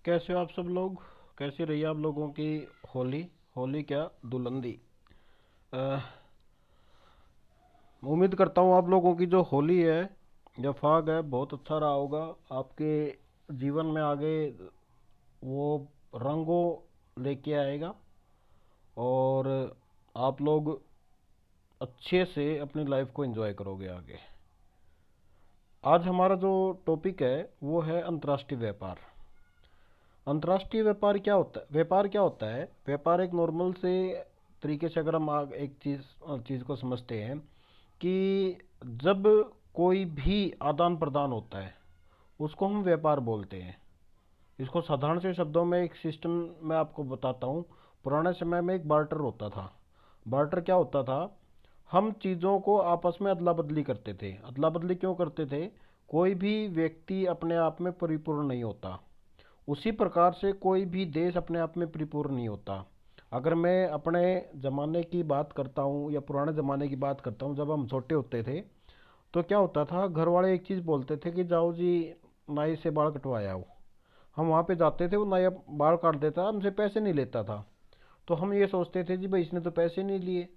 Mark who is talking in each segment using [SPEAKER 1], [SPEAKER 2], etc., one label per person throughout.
[SPEAKER 1] कैसे हो आप सब लोग। कैसी रही आप लोगों की होली। होली क्या, धुलंडी। अ, उम्मीद करता हूँ आप लोगों की जो होली है या फाग है बहुत अच्छा रहा होगा आपके जीवन में आगे। वो रंगों लेके आएगा और आप लोग अच्छे से अपनी लाइफ को एंजॉय करोगे आगे। आज हमारा जो टॉपिक है वो है अंतर्राष्ट्रीय व्यापार। अंतर्राष्ट्रीय व्यापार क्या होता है? व्यापार क्या होता है? व्यापार एक नॉर्मल से तरीके से अगर हम एक चीज़ को समझते हैं कि जब कोई भी आदान प्रदान होता है उसको हम व्यापार बोलते हैं। इसको साधारण से शब्दों में एक सिस्टम मैं आपको बताता हूँ। पुराने समय में एक बार्टर होता था। बार्टर क्या होता था? हम चीज़ों को आपस में अदला बदली करते थे। अदला बदली क्यों करते थे? कोई भी व्यक्ति अपने आप में परिपूर्ण नहीं होता। उसी प्रकार से कोई भी देश अपने आप में परिपूर्ण नहीं होता। अगर मैं अपने ज़माने की बात करता हूँ या पुराने ज़माने की बात करता हूँ, जब हम छोटे होते थे तो क्या होता था, घर वाले एक चीज़ बोलते थे कि जाओ जी नाई से बाल कटवाया हो। हम वहाँ पे जाते थे, वो नाई बाल काट देता, हमसे पैसे नहीं लेता था। तो हम ये सोचते थे जी भाई इसने तो पैसे नहीं लिए,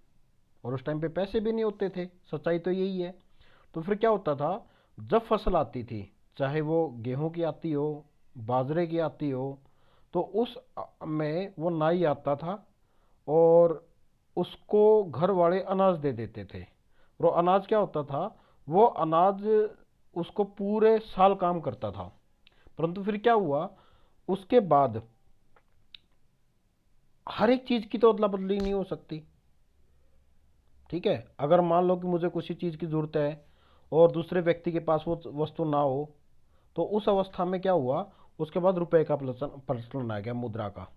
[SPEAKER 1] और उस टाइम पे पैसे भी नहीं होते थे। सच्चाई तो यही है। तो फिर क्या होता था, जब फसल आती थी, चाहे वो गेहूं की आती हो, बाजरे की आती हो, तो उस में वो नाई आता था और उसको घर वाले अनाज दे देते थे। वो अनाज क्या होता था? वो अनाज उसको पूरे साल काम करता था। परंतु फिर क्या हुआ, उसके बाद हर एक चीज की तो अदला बदली नहीं हो सकती। ठीक है, अगर मान लो कि मुझे किसी चीज की जरूरत है और दूसरे व्यक्ति के पास वो वस्तु ना हो, तो उस अवस्था में क्या हुआ, उसके बाद रुपए का प्रचलन आ गया, मुद्रा का।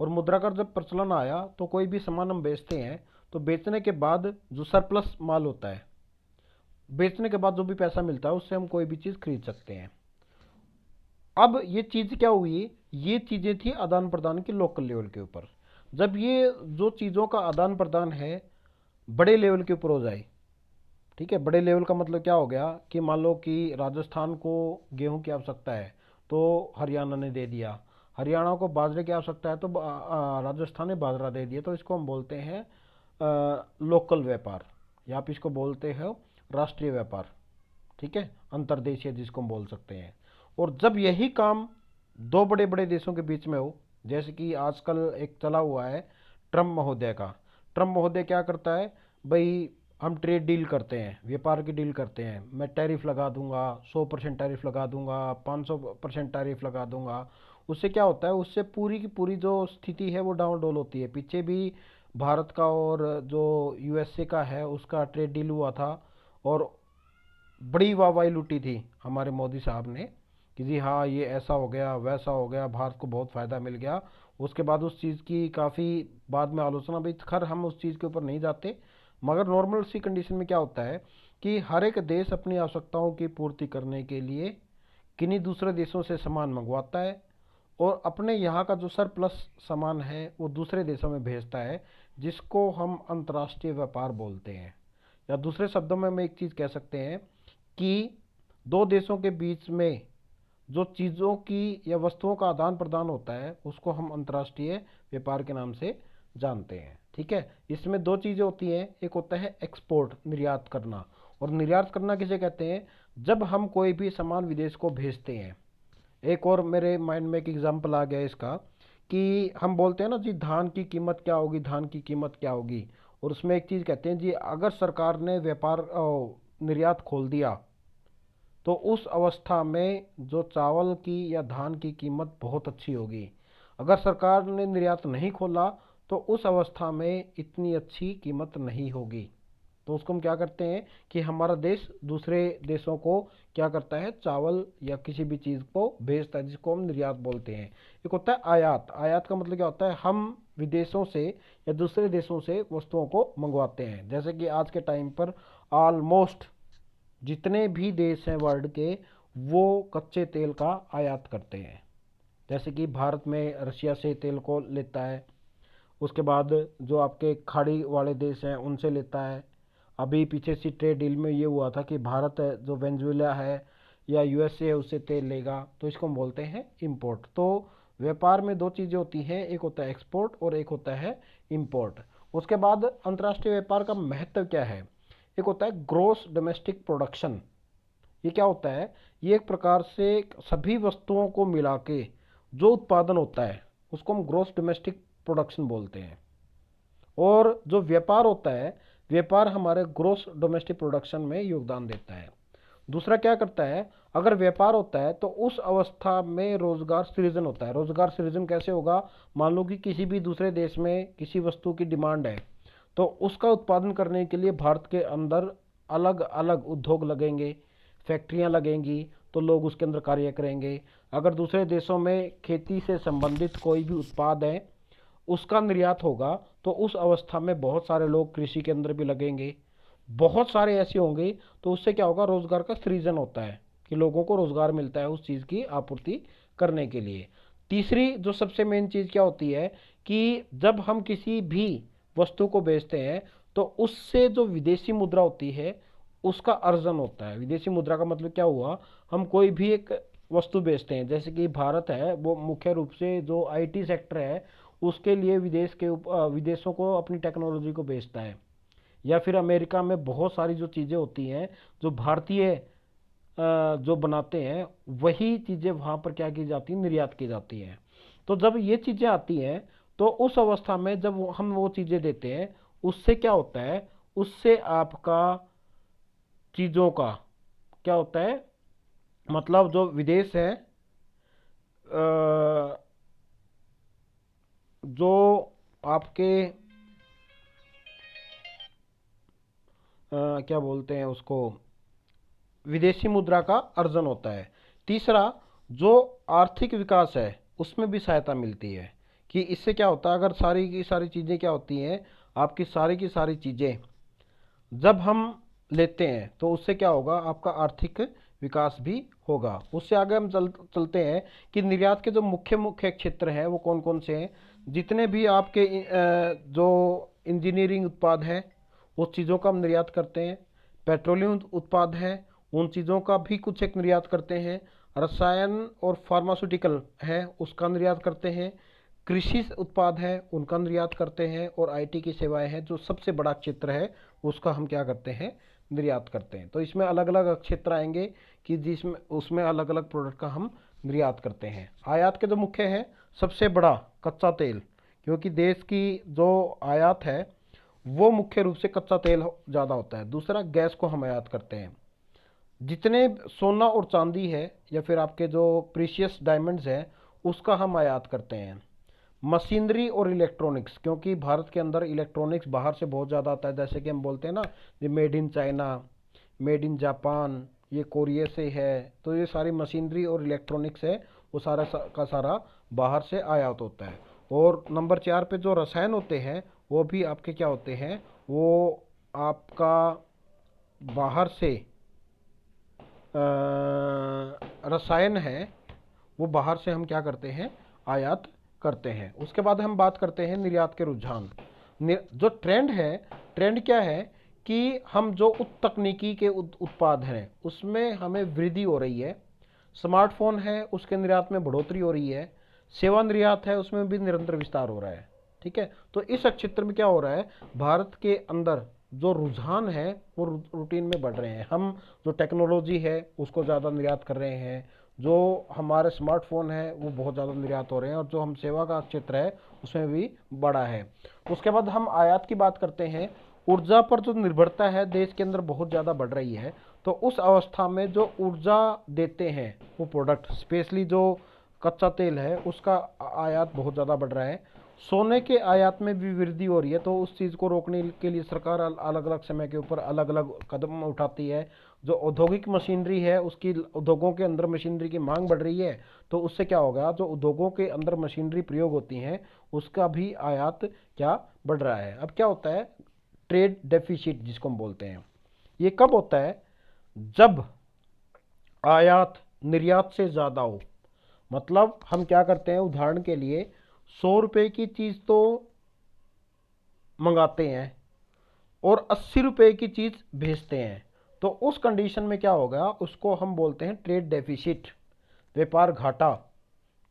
[SPEAKER 1] और मुद्रा का जब प्रचलन आया तो कोई भी सामान हम बेचते हैं तो बेचने के बाद जो सरप्लस माल होता है, बेचने के बाद जो भी पैसा मिलता है उससे हम कोई भी चीज़ खरीद सकते हैं। अब ये चीज़ क्या हुई, ये चीज़ें थी आदान प्रदान की लोकल लेवल के ऊपर। जब ये जो चीज़ों का आदान प्रदान है बड़े लेवल के ऊपर हो जाए, ठीक है, बड़े लेवल का मतलब क्या हो गया कि मान लो कि राजस्थान को गेहूं की आवश्यकता है तो हरियाणा ने दे दिया, हरियाणा को बाजरे की आवश्यकता है तो राजस्थान ने बाजरा दे दिया। तो इसको हम बोलते हैं लोकल व्यापार, या आप इसको बोलते हो राष्ट्रीय व्यापार। ठीक है, अंतर्देशीय जिसको हम बोल सकते हैं। और जब यही काम दो बड़े बड़े देशों के बीच में हो, जैसे कि आजकल एक चला हुआ है ट्रम्प महोदय का। ट्रम्प महोदय क्या करता है भाई, हम ट्रेड डील करते हैं, व्यापार की डील करते हैं, मैं टैरिफ लगा दूंगा, 100% टैरिफ लगा दूंगा, 500% टैरिफ लगा दूंगा। उससे क्या होता है, उससे पूरी की पूरी जो स्थिति है वो डाउन डोल होती है। पीछे भी भारत का और जो यूएसए का है उसका ट्रेड डील हुआ था, और बड़ी वाहवाही लूटी थी हमारे मोदी साहब ने कि जी हाँ ये ऐसा हो गया वैसा हो गया, भारत को बहुत फ़ायदा मिल गया। उसके बाद उस चीज़ की काफ़ी बाद में आलोचना भी, खैर हम उस चीज़ के ऊपर नहीं जाते। मगर नॉर्मल सी कंडीशन में क्या होता है कि हर एक देश अपनी आवश्यकताओं की पूर्ति करने के लिए किन्हीं दूसरे देशों से सामान मंगवाता है और अपने यहाँ का जो सरप्लस सामान है वो दूसरे देशों में भेजता है, जिसको हम अंतर्राष्ट्रीय व्यापार बोलते हैं। या दूसरे शब्दों में हम एक चीज़ कह सकते हैं कि दो देशों के बीच में जो चीज़ों की या वस्तुओं का आदान प्रदान होता है उसको हम अंतर्राष्ट्रीय व्यापार के नाम से जानते हैं। ठीक है, इसमें दो चीज़ें होती हैं, एक होता है एक्सपोर्ट, निर्यात करना। और निर्यात करना किसे कहते हैं? जब हम कोई भी सामान विदेश को भेजते हैं। एक और मेरे माइंड में एक एग्जांपल आ गया इसका, कि हम बोलते हैं ना जी धान की कीमत क्या होगी, धान की कीमत क्या होगी। और उसमें एक चीज़ कहते हैं जी, अगर सरकार ने व्यापार निर्यात खोल दिया तो उस अवस्था में जो चावल की या धान की कीमत बहुत अच्छी होगी। अगर सरकार ने निर्यात नहीं खोला तो उस अवस्था में इतनी अच्छी कीमत नहीं होगी। तो उसको हम क्या करते हैं कि हमारा देश दूसरे देशों को क्या करता है, चावल या किसी भी चीज़ को भेजता है, जिसको हम निर्यात बोलते हैं। एक होता है आयात। आयात का मतलब क्या होता है, हम विदेशों से या दूसरे देशों से वस्तुओं को मंगवाते हैं। जैसे कि आज के टाइम पर ऑलमोस्ट जितने भी देश हैं वर्ल्ड के, वो कच्चे तेल का आयात करते हैं। जैसे कि भारत में रशिया से तेल को लेता है, उसके बाद जो आपके खाड़ी वाले देश हैं उनसे लेता है। अभी पीछे सी ट्रेड डील में ये हुआ था कि भारत जो वेनेजुएला है या यूएसए है उससे तेल लेगा, तो इसको हम बोलते हैं इंपोर्ट। तो व्यापार में दो चीज़ें होती हैं, एक होता है एक्सपोर्ट और एक होता है इंपोर्ट। उसके बाद अंतर्राष्ट्रीय व्यापार का महत्व क्या है? एक होता है ग्रॉस डोमेस्टिक प्रोडक्शन। ये क्या होता है? ये एक प्रकार से सभी वस्तुओं को मिला के जो उत्पादन होता है उसको हम ग्रॉस डोमेस्टिक प्रोडक्शन बोलते हैं। और जो व्यापार होता है, व्यापार हमारे ग्रॉस डोमेस्टिक प्रोडक्शन में योगदान देता है। दूसरा क्या करता है, अगर व्यापार होता है तो उस अवस्था में रोजगार सृजन होता है। रोजगार सृजन कैसे होगा? मान लो कि किसी भी दूसरे देश में किसी वस्तु की डिमांड है, तो उसका उत्पादन करने के लिए भारत के अंदर अलग अलग उद्योग लगेंगे, फैक्ट्रियां लगेंगी, तो लोग उसके अंदर कार्य करेंगे। अगर दूसरे देशों में खेती से संबंधित कोई भी उत्पाद है उसका निर्यात होगा, तो उस अवस्था में बहुत सारे लोग कृषि के अंदर भी लगेंगे, बहुत सारे ऐसे होंगे, तो उससे क्या होगा? रोजगार का सृजन होता है कि लोगों को रोजगार मिलता है उस चीज़ की आपूर्ति करने के लिए। तीसरी जो सबसे मेन चीज़ क्या होती है कि जब हम किसी भी वस्तु को बेचते हैं तो उससे जो विदेशी मुद्रा होती है उसका अर्जन होता है। विदेशी मुद्रा का मतलब क्या हुआ? हम कोई भी एक वस्तु बेचते हैं, जैसे कि भारत है वो मुख्य रूप से जो आईटी सेक्टर है उसके लिए विदेशों को अपनी टेक्नोलॉजी को बेचता है। या फिर अमेरिका में बहुत सारी जो चीज़ें होती हैं जो भारतीय जो बनाते हैं वही चीज़ें वहाँ पर क्या की जाती हैं? निर्यात की जाती हैं। तो जब ये चीज़ें आती हैं तो उस अवस्था में जब हम वो चीज़ें देते हैं उससे क्या होता है? उससे आपका चीज़ों का क्या होता है? मतलब जो विदेश है, जो आपके क्या बोलते हैं उसको, विदेशी मुद्रा का अर्जन होता है। तीसरा जो आर्थिक विकास है उसमें भी सहायता मिलती है कि इससे क्या होता है? अगर सारी की सारी चीज़ें क्या होती हैं, आपकी सारी की सारी चीज़ें जब हम लेते हैं तो उससे क्या होगा? आपका आर्थिक विकास भी होगा। उससे आगे हम चलते हैं कि निर्यात के जो मुख्य मुख्य क्षेत्र हैं वो कौन कौन से हैं। जितने भी आपके जो इंजीनियरिंग उत्पाद हैं उस चीज़ों का हम निर्यात करते हैं। पेट्रोलियम उत्पाद हैं उन चीज़ों का भी कुछ एक निर्यात करते हैं। रसायन और फार्मास्यूटिकल है उसका निर्यात करते हैं। कृषि उत्पाद है उनका निर्यात करते हैं। और आईटी की सेवाएं हैं जो सबसे बड़ा क्षेत्र है उसका हम क्या करते हैं? निर्यात करते हैं। तो इसमें अलग अलग क्षेत्र आएंगे कि जिसमें उसमें अलग अलग प्रोडक्ट का हम निर्यात करते हैं। आयात के जो मुख्य हैं, सबसे बड़ा कच्चा तेल, क्योंकि देश की जो आयात है वो मुख्य रूप से कच्चा तेल ज़्यादा होता है। दूसरा, गैस को हम आयात करते हैं। जितने सोना और चांदी है या फिर आपके जो प्रीशियस डायमंड्स हैं उसका हम आयात करते हैं। मशीनरी और इलेक्ट्रॉनिक्स, क्योंकि भारत के अंदर इलेक्ट्रॉनिक्स बाहर से बहुत ज़्यादा आता है, जैसे कि हम बोलते हैं ना, ये made in China, made in Japan, ये कोरिया से है। तो ये सारी मशीनरी और इलेक्ट्रॉनिक्स है वो सारा का सारा बाहर से आयात होता है। और नंबर 4 पे जो रसायन होते हैं वो भी आपके क्या होते हैं? वो आपका बाहर से रसायन है वो बाहर से हम क्या करते हैं? आयात करते हैं। उसके बाद हम बात करते हैं निर्यात के रुझान। जो ट्रेंड है, ट्रेंड क्या है कि हम जो तकनीकी के उत्पाद हैं उसमें हमें वृद्धि हो रही है। स्मार्टफोन है उसके निर्यात में बढ़ोतरी हो रही है। सेवा निर्यात है उसमें भी निरंतर विस्तार हो रहा है। ठीक है, तो इस क्षेत्र में क्या हो रहा है? भारत के अंदर जो रुझान है वो रूटीन में बढ़ रहे हैं। हम जो टेक्नोलॉजी है उसको ज़्यादा निर्यात कर रहे हैं। जो हमारे स्मार्टफोन है वो बहुत ज़्यादा निर्यात हो रहे हैं। और जो हम सेवा का क्षेत्र है उसमें भी बड़ा है। उसके बाद हम आयात की बात करते हैं। ऊर्जा पर जो निर्भरता है देश के अंदर बहुत ज़्यादा बढ़ रही है। तो उस अवस्था में जो ऊर्जा देते हैं वो प्रोडक्ट, स्पेशली जो कच्चा तेल है उसका आयात बहुत ज़्यादा बढ़ रहा है। सोने के आयात में भी वृद्धि हो रही है। तो उस चीज़ को रोकने के लिए सरकार अलग अलग समय के ऊपर अलग अलग कदम उठाती है। जो औद्योगिक मशीनरी है उसकी, उद्योगों के अंदर मशीनरी की मांग बढ़ रही है तो उससे क्या होगा? जो उद्योगों के अंदर मशीनरी प्रयोग होती हैं उसका भी आयात क्या बढ़ रहा है। अब क्या होता है? ट्रेड डेफिसिट जिसको हम बोलते हैं, ये कब होता है? जब आयात निर्यात से ज़्यादा हो। मतलब हम क्या करते हैं? उदाहरण के लिए 100 रुपए की चीज़ तो मंगाते हैं और 80 रुपए की चीज़ भेजते हैं। तो उस कंडीशन में क्या होगा? उसको हम बोलते हैं ट्रेड डेफिसिट, व्यापार घाटा,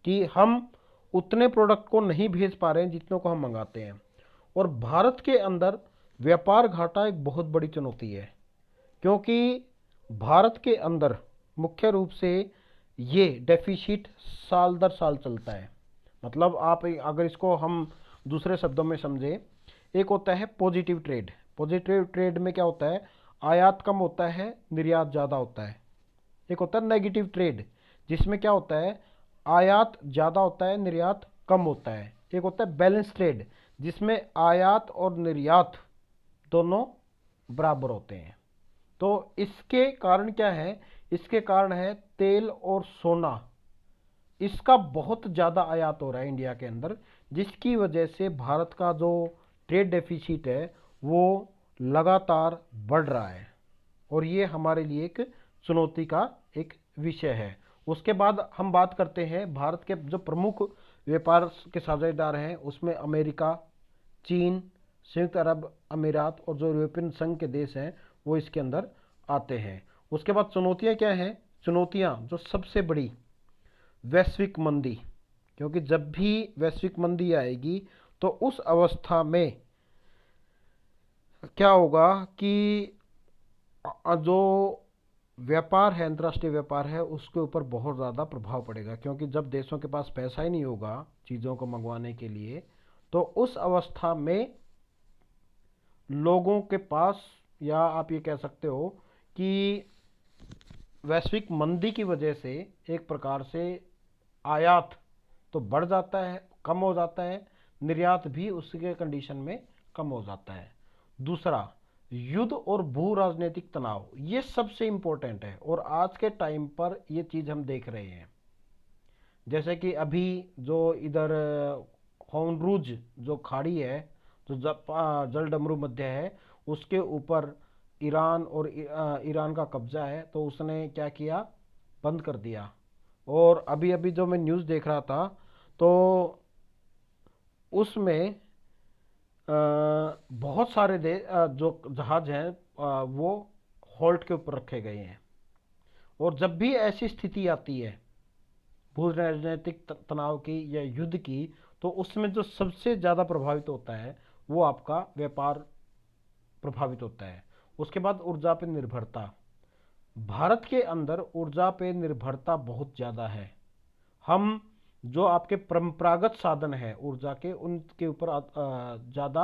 [SPEAKER 1] कि हम उतने प्रोडक्ट को नहीं भेज पा रहे हैं जितनों को हम मंगाते हैं। और भारत के अंदर व्यापार घाटा एक बहुत बड़ी चुनौती है, क्योंकि भारत के अंदर मुख्य रूप से ये डेफिसिट साल दर साल चलता है। मतलब आप अगर इसको हम दूसरे शब्दों में समझें, एक होता है पॉजिटिव ट्रेड। पॉजिटिव ट्रेड में क्या होता है, आयात कम होता है, निर्यात ज़्यादा होता है। एक होता है नेगेटिव ट्रेड, जिसमें क्या होता है, आयात ज़्यादा होता है, निर्यात कम होता है। एक होता है बैलेंस ट्रेड, जिसमें आयात और निर्यात दोनों बराबर होते हैं। तो इसके कारण क्या है, इसके कारण है तेल और सोना, इसका बहुत ज़्यादा आयात हो रहा है इंडिया के अंदर, जिसकी वजह से भारत का जो ट्रेड डेफिसिट है वो लगातार बढ़ रहा है, और ये हमारे लिए एक चुनौती का एक विषय है। उसके बाद हम बात करते हैं भारत के जो प्रमुख व्यापार के साझेदार हैं, उसमें अमेरिका, चीन, संयुक्त अरब अमीरात और जो यूरोपियन संघ के देश हैं वो इसके अंदर आते हैं। उसके बाद चुनौतियां क्या हैं, चुनौतियां जो सबसे बड़ी, वैश्विक मंदी। क्योंकि जब भी वैश्विक मंदी आएगी तो उस अवस्था में क्या होगा कि जो व्यापार है, अंतर्राष्ट्रीय व्यापार है, उसके ऊपर बहुत ज़्यादा प्रभाव पड़ेगा। क्योंकि जब देशों के पास पैसा ही नहीं होगा चीज़ों को मंगवाने के लिए, तो उस अवस्था में लोगों के पास, या आप ये कह सकते हो कि वैश्विक मंदी की वजह से एक प्रकार से आयात तो बढ़ जाता है, कम हो जाता है, निर्यात भी उसके कंडीशन में कम हो जाता है। दूसरा, युद्ध और भू राजनीतिक तनाव, ये सबसे इंपॉर्टेंट है, और आज के टाइम पर ये चीज़ हम देख रहे हैं। जैसे कि अभी जो इधर होर्मुज जो खाड़ी है, जो जल डमरू मध्य है, उसके ऊपर ईरान और ईरान का कब्जा है, तो उसने क्या किया, बंद कर दिया। और अभी अभी जो मैं न्यूज़ देख रहा था, तो उसमें बहुत सारे जो जहाज हैं वो होल्ट के ऊपर रखे गए हैं। और जब भी ऐसी स्थिति आती है भू राजनीतिक तनाव की या युद्ध की, तो उसमें जो सबसे ज़्यादा प्रभावित होता है वो आपका व्यापार प्रभावित होता है। उसके बाद ऊर्जा पर निर्भरता, भारत के अंदर ऊर्जा पे निर्भरता बहुत ज़्यादा है। हम जो आपके परंपरागत साधन हैं ऊर्जा के, उनके ऊपर ज़्यादा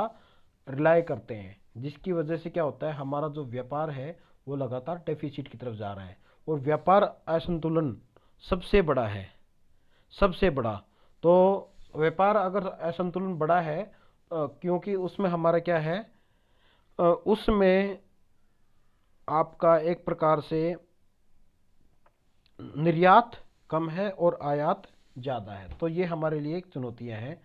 [SPEAKER 1] रिलाय करते हैं, जिसकी वजह से क्या होता है, हमारा जो व्यापार है वो लगातार डेफिसिट की तरफ जा रहा है। और व्यापार असंतुलन सबसे बड़ा है, सबसे बड़ा। तो व्यापार अगर असंतुलन बड़ा है, क्योंकि उसमें हमारा क्या है, उसमें आपका एक प्रकार से निर्यात कम है और आयात ज़्यादा है। तो ये हमारे लिए एक चुनौतियां हैं।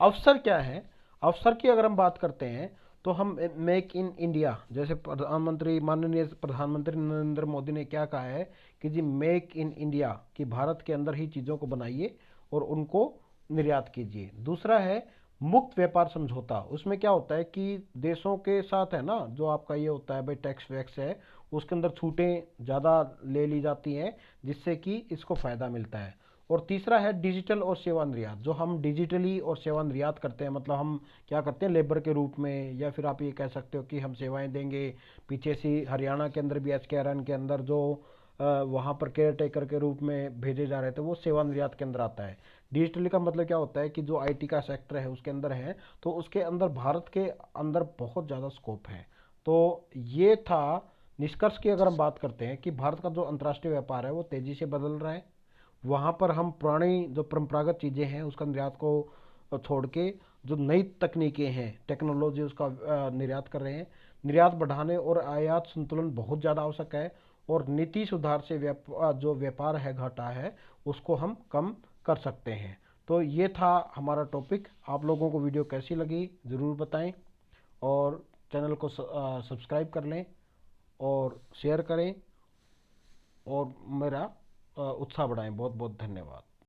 [SPEAKER 1] अवसर क्या है, अवसर की अगर हम बात करते हैं तो हम मेक इन इंडिया, जैसे माननीय प्रधानमंत्री नरेंद्र मोदी ने क्या कहा है कि जी मेक इन इंडिया, कि भारत के अंदर ही चीज़ों को बनाइए और उनको निर्यात कीजिए। दूसरा है मुक्त व्यापार समझौता। उसमें क्या होता है कि देशों के साथ है ना, जो आपका ये होता है भाई टैक्स वैक्स है, उसके अंदर छूटें ज़्यादा ले ली जाती हैं, जिससे कि इसको फ़ायदा मिलता है। और तीसरा है डिजिटल और सेवा निर्यात। जो हम डिजिटली और सेवा निर्यात करते हैं, मतलब हम क्या करते हैं, लेबर के रूप में, या फिर आप ये कह सकते हो कि हम सेवाएं देंगे। पीछे से हरियाणा के अंदर भी SKRN के अंदर जो वहाँ पर केयर टेकर के रूप में भेजे जा रहे थे, वो सेवा निर्यात के अंदर आता है। डिजिटली का मतलब क्या होता है कि जो IT का सेक्टर है उसके अंदर है, तो उसके अंदर भारत के अंदर बहुत ज़्यादा स्कोप है। तो ये था निष्कर्ष की अगर हम बात करते हैं कि भारत का जो अंतर्राष्ट्रीय व्यापार है वो तेज़ी से बदल रहा है। वहाँ पर हम पुरानी जो परंपरागत चीज़ें हैं उसका निर्यात को छोड़ के जो नई तकनीकें हैं, टेक्नोलॉजी, उसका निर्यात कर रहे हैं। निर्यात बढ़ाने और आयात संतुलन बहुत ज़्यादा आवश्यक है, और नीति सुधार से जो व्यापार है घाटा है उसको हम कम कर सकते हैं। तो ये था हमारा टॉपिक। आप लोगों को वीडियो कैसी लगी ज़रूर बताएं, और चैनल को सब्सक्राइब कर लें और शेयर करें, और मेरा उत्साह बढ़ाएं। बहुत बहुत धन्यवाद।